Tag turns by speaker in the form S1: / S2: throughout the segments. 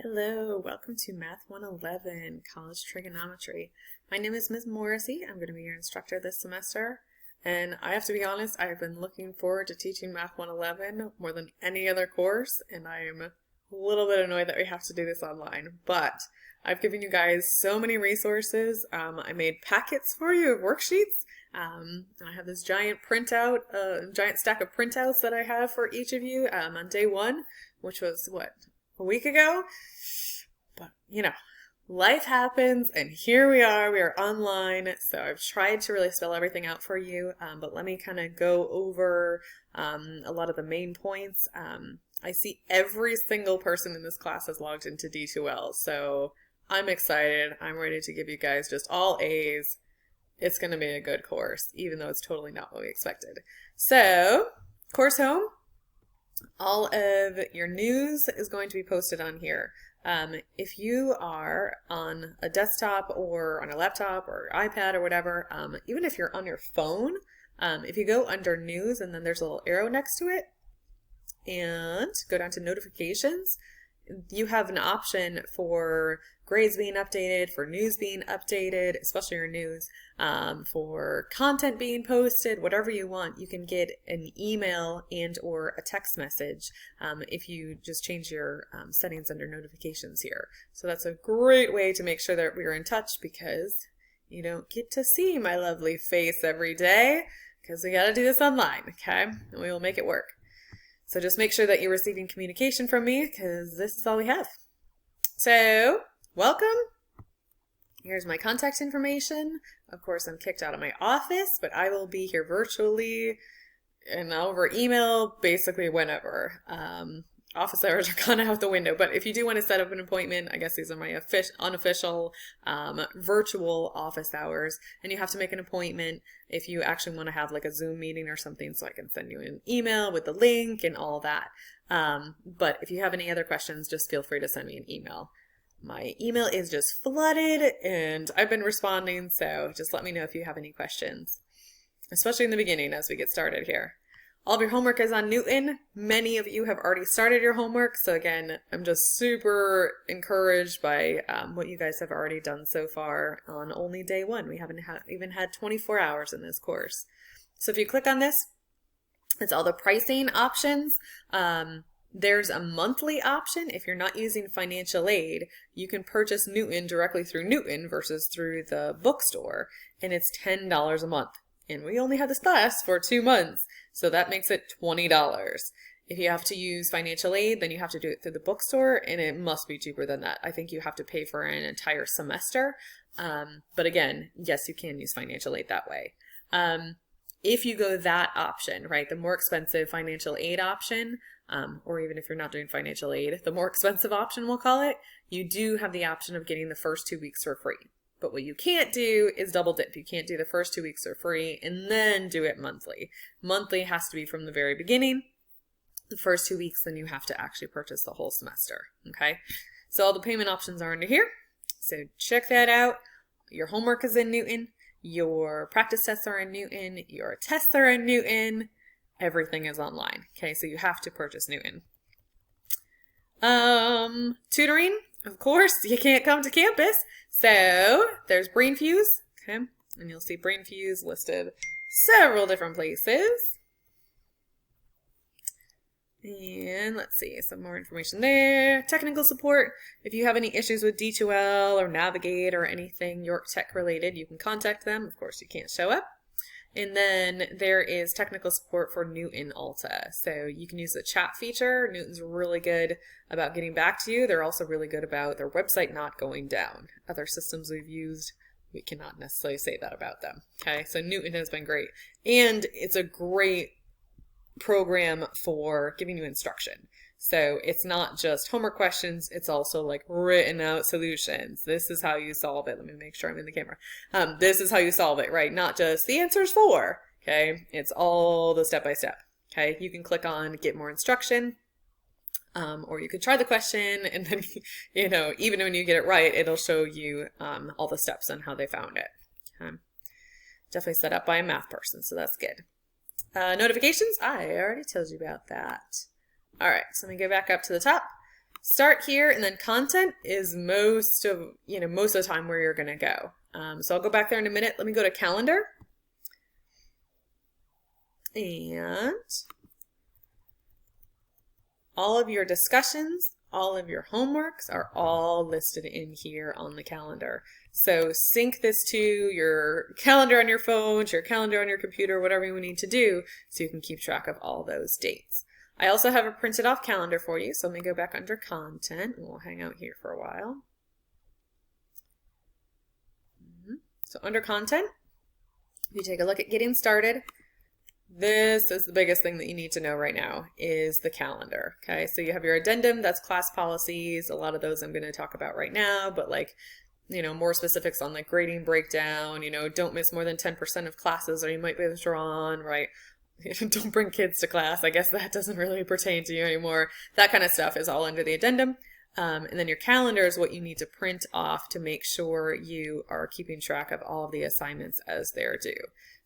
S1: Hello, welcome to Math 111, College Trigonometry. My name is Ms. Morrissey. I'm going to be your instructor this semester, and I have to be honest, I've been looking forward to teaching Math 111 more than any other course, and I am a little bit annoyed that we have to do this online, but I've given you guys so many resources. I made packets for you of worksheets. And I have this giant printout, giant stack of printouts that I have for each of you on day one, which was, a week ago? But, life happens, and here we are online, so I've tried to really spell everything out for you, but let me kind of go over a lot of the main points. I see every single person in this class has logged into D2L, so I'm excited. I'm ready to give you guys just all A's. It's going to be a good course, even though it's totally not what we expected. So, course home, all of your news is going to be posted on here. If you are on a desktop or on a laptop or iPad or whatever, even if you're on your phone, if you go under news and then there's a little arrow next to it and go down to notifications, you have an option for grades being updated, for news being updated, especially your news, for content being posted, whatever you want. You can get an email and or a text message if you just change your settings under notifications here. So that's a great way to make sure that we're in touch, because you don't get to see my lovely face every day, because we got to do this online, okay? And we will make it work. So just make sure that you're receiving communication from me, because this is all we have. So, welcome. Here's my contact information. Of course, I'm kicked out of my office, but I will be here virtually and over email basically whenever. Office hours are kind of out the window, but if you do want to set up an appointment, I guess these are my unofficial virtual office hours, and you have to make an appointment if you actually want to have like a Zoom meeting or something, so I can send you an email with the link and all that. But if you have any other questions, just feel free to send me an email. My email is just flooded, and I've been responding, so just let me know if you have any questions, especially in the beginning as we get started here. All of your homework is on Newton. Many of you have already started your homework, so again, I'm just super encouraged by what you guys have already done so far on only day one. We haven't even had 24 hours in this course. So if you click on this, it's all the pricing options. There's a monthly option. If you're not using financial aid, you can purchase Newton directly through Newton versus through the bookstore, and it's $10 a month. And we only have this class for 2 months, so that makes it $20. If you have to use financial aid, then you have to do it through the bookstore, and it must be cheaper than that. I think you have to pay for an entire semester. But again, yes, you can use financial aid that way. If you go that option, right, the more expensive financial aid option, or even if you're not doing financial aid, the more expensive option, we'll call it, you do have the option of getting the first 2 weeks for free. But what you can't do is double dip. You can't do the first 2 weeks for free and then do it monthly. Monthly has to be from the very beginning. The first 2 weeks, then you have to actually purchase the whole semester, okay? So all the payment options are under here. So check that out. Your homework is in Newton. Your practice tests are in Newton. Your tests are in Newton. Everything is online, okay? So you have to purchase Newton. Tutoring, of course, you can't come to campus. So there's Brainfuse, okay? And you'll see Brainfuse listed several different places. And let's see, some more information there. Technical support. If you have any issues with D2L or Navigate or anything York Tech related, you can contact them. Of course, you can't show up. And then there is technical support for Newton Alta. So you can use the chat feature. Newton's really good about getting back to you. They're also really good about their website not going down. Other systems we've used, we cannot necessarily say that about them. Okay, so Newton has been great. And it's a great program for giving you instruction. So it's not just homework questions, it's also like written out solutions. This is how you solve it. Let me make sure I'm in the camera. This is how you solve it, right? Not just the answers for, okay? It's all the step-by-step, okay? You can click on get more instruction, or you could try the question, and then, even when you get it right, it'll show you all the steps on how they found it. Definitely set up by a math person, so that's good. Notifications, I already told you about that. All right, so let me go back up to the top. start here, and then content is most of the time where you're going to go. So I'll go back there in a minute. Let me go to calendar. And all of your discussions, all of your homeworks are all listed in here on the calendar. So sync this to your calendar on your phone, to your calendar on your computer, whatever you need to do so you can keep track of all those dates. I also have a printed off calendar for you, so let me go back under content and we'll hang out here for a while. So under content, if you take a look at getting started, this is the biggest thing that you need to know right now is the calendar. Okay, so you have your addendum, that's class policies. A lot of those I'm going to talk about right now, but like, more specifics on like grading breakdown, don't miss more than 10% of classes or you might be withdrawn, right? Don't bring kids to class. I guess that doesn't really pertain to you anymore. That kind of stuff is all under the addendum. And then your calendar is what you need to print off to make sure you are keeping track of all of the assignments as they're due.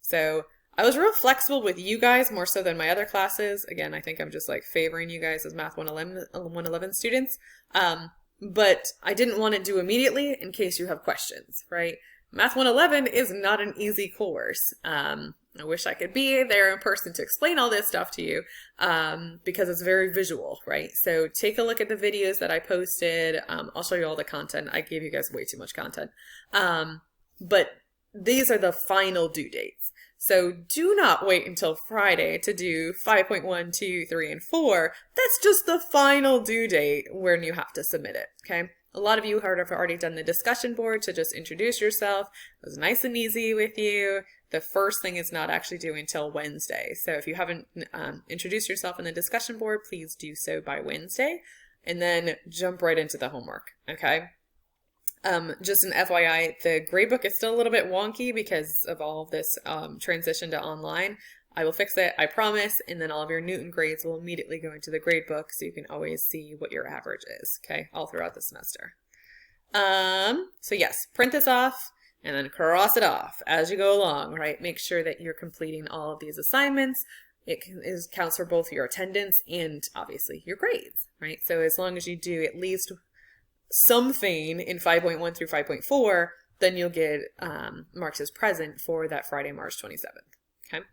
S1: So I was real flexible with you guys more so than my other classes. Again, I think I'm just like favoring you guys as Math 111 students. But I didn't want to do immediately in case you have questions, right? Math 111 is not an easy course. I wish I could be there in person to explain all this stuff to you because it's very visual, right? So take a look at the videos that I posted. I'll show you all the content. I gave you guys way too much content. But these are the final due dates. So do not wait until Friday to do 5.1, 2, 3, and 4. That's just the final due date when you have to submit it, okay? A lot of you have already done the discussion board to just introduce yourself. It was nice and easy with you. The first thing is not actually due until Wednesday. So if you haven't introduced yourself in the discussion board, please do so by Wednesday and then jump right into the homework, okay? Just an FYI, the gradebook is still a little bit wonky because of all of this transition to online. I will fix it, I promise, and then all of your Newton grades will immediately go into the gradebook so you can always see what your average is, okay, all throughout the semester. So yes, print this off and then cross it off as you go along, right? Make sure that you're completing all of these assignments. It counts for both your attendance and obviously your grades, right? So as long as you do at least something in 5.1 through 5.4, then you'll get marks as present for that Friday, March 27th, okay?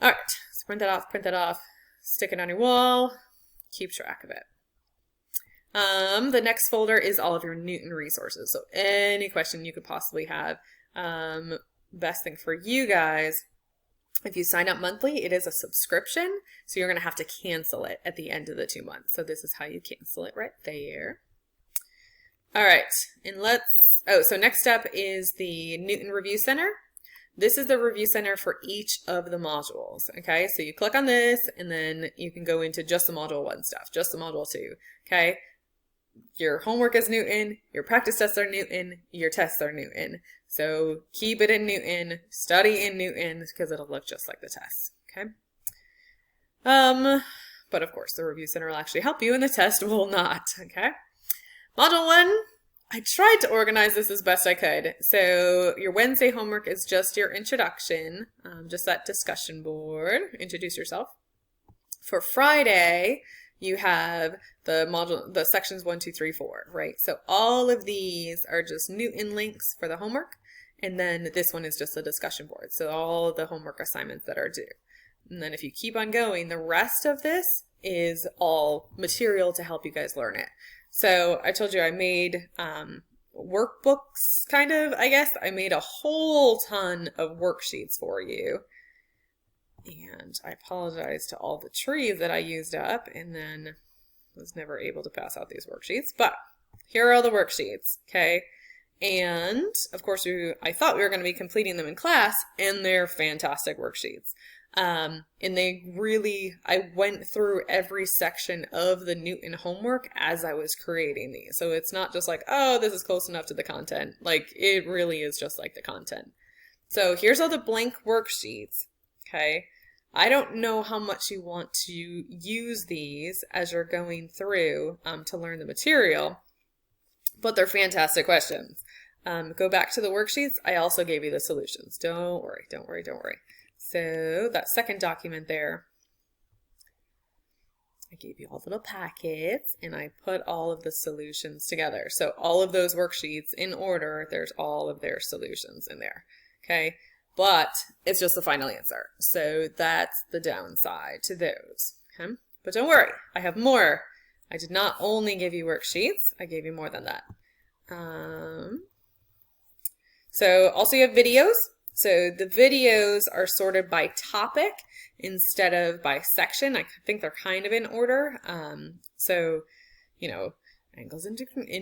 S1: All right, so print that off, stick it on your wall, keep track of it. The next folder is all of your Newton resources. So any question you could possibly have. Best thing for you guys, if you sign up monthly, it is a subscription. So you're going to have to cancel it at the end of the 2 months. So this is how you cancel it right there. All right, and so next up is the Newton Review Center. This is the review center for each of the modules, okay? So you click on this and then you can go into just the module 1 stuff, just the module 2, okay? Your homework is Newton, your practice tests are Newton, your tests are Newton. So keep it in Newton, study in Newton because it'll look just like the test, okay? But of course the review center will actually help you and the test will not, okay? Module 1. I tried to organize this as best I could. So your Wednesday homework is just your introduction, just that discussion board, introduce yourself. For Friday, you have the sections 1, 2, 3, 4, right? So all of these are just Newton links for the homework. And then this one is just a discussion board. So all the homework assignments that are due. And then if you keep on going, the rest of this is all material to help you guys learn it. So I told you I made workbooks, kind of, I guess. I made a whole ton of worksheets for you. And I apologize to all the trees that I used up and then was never able to pass out these worksheets. But here are all the worksheets, okay? And of course, I thought we were going to be completing them in class, and they're fantastic worksheets. And I went through every section of the Newton homework as I was creating these. So it's not just like, oh, this is close enough to the content. Like, it really is just like the content. So here's all the blank worksheets, okay? I don't know how much you want to use these as you're going through to learn the material, but they're fantastic questions. Go back to the worksheets. I also gave you the solutions. Don't worry, don't worry, don't worry. So that second document there I gave you all little packets and I put all of the solutions together. So all of those worksheets in order, there's all of their solutions in there. Okay, but it's just the final answer. So that's the downside to those. Okay, but don't worry, I have more. I did not only give you worksheets, I gave you more than that. So also you have videos. So the videos are sorted by topic instead of by section. I think they're kind of in order. So, you know, angles in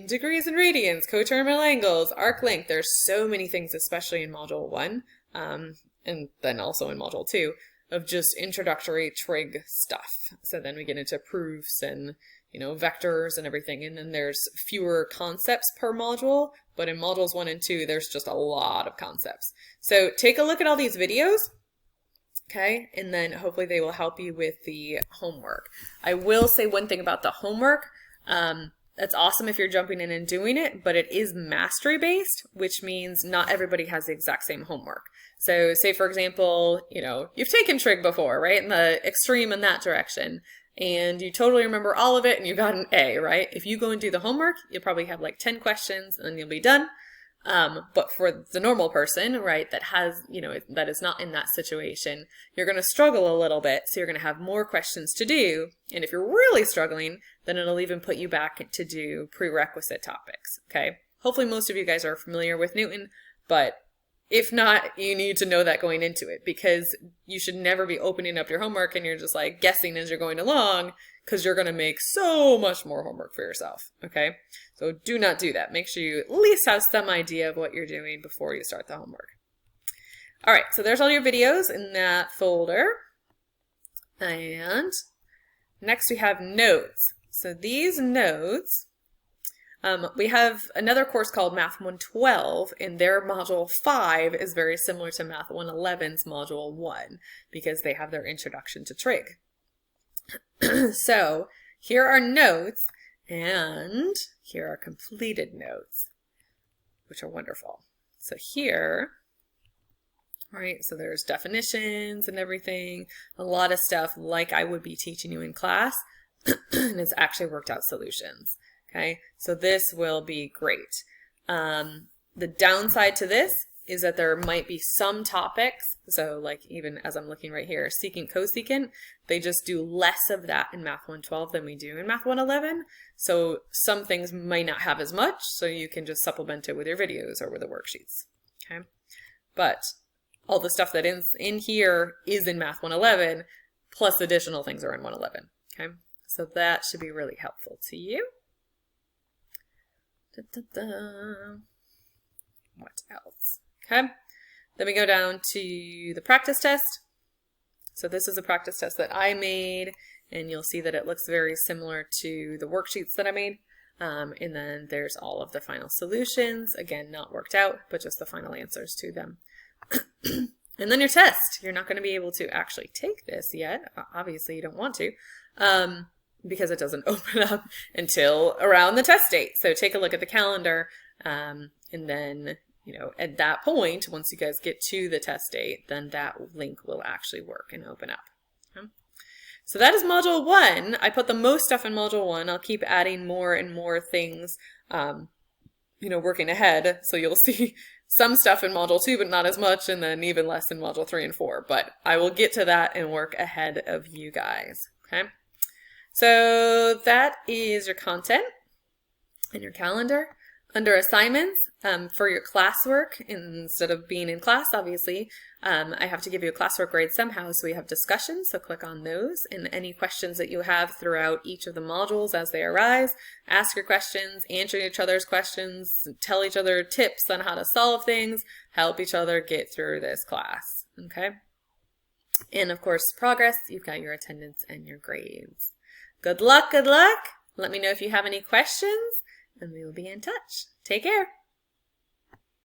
S1: degrees and radians, coterminal angles, arc length. There's so many things, especially in Module 1, and then also in Module 2, of just introductory trig stuff. So then we get into proofs and, you know, vectors and everything. And then there's fewer concepts per module, but in modules 1 and 2, there's just a lot of concepts. So take a look at all these videos, okay? And then hopefully they will help you with the homework. I will say one thing about the homework. That's awesome if you're jumping in and doing it, but it is mastery based, which means not everybody has the exact same homework. So say, for example, you know, you've taken trig before, right? In the extreme in that direction. And you totally remember all of it and you got an A, right? If you go and do the homework, you'll probably have like 10 questions and then you'll be done. But for the normal person, right, that has, you know, that is not in that situation, you're going to struggle a little bit. So you're going to have more questions to do. And if you're really struggling, then it'll even put you back to do prerequisite topics. Okay. Hopefully most of you guys are familiar with Newton, but if not, you need to know that going into it, because you should never be opening up your homework and you're just like guessing as you're going along, because you're going to make so much more homework for yourself. Okay. So do not do that. Make sure you at least have some idea of what you're doing before you start the homework. All right. So there's all your videos in that folder. And next we have notes. So these notes, we have another course called Math 112, and their Module 5 is very similar to Math 111's Module 1 because they have their introduction to trig. So here are notes, and here are completed notes, which are wonderful. So here, right, so there's definitions and everything, a lot of stuff like I would be teaching you in class, and it's actually worked out solutions. Okay, so this will be great. The downside to this is that there might be some topics, so like even as I'm looking right here, secant, cosecant, they just do less of that in Math 112 than we do in Math 111. So some things might not have as much, so you can just supplement it with your videos or with the worksheets. Okay, but all the stuff that is in here is in Math 111, plus additional things are in 111. Okay, so that should be really helpful to you. What else? Okay, then we go down to the practice test. So this is a practice test that I made, and you'll see that it looks very similar to the worksheets that I made. And then there's all of the final solutions, again, not worked out, but just the final answers to them. And then your test. You're not going to be able to actually take this yet. Obviously, you don't want to. Because it doesn't open up until around the test date. So take a look at the calendar, and then, you know, at that point, once you guys get to the test date, then that link will actually work and open up. Okay? So that is Module 1. I put the most stuff in Module 1. I'll keep adding more and more things, you know, working ahead. So you'll see some stuff in Module 2, but not as much, and then even less in Module 3 and 4. But I will get to that and work ahead of you guys. Okay? So that is your content and your calendar. Under assignments, for your classwork, instead of being in class, obviously, I have to give you a classwork grade somehow, so we have discussions, so click on those. And any questions that you have throughout each of the modules as they arise, ask your questions, answer each other's questions, tell each other tips on how to solve things, help each other get through this class, okay? And of course, progress, you've got your attendance and your grades. Good luck, good luck. Let me know if you have any questions, and we will be in touch. Take care.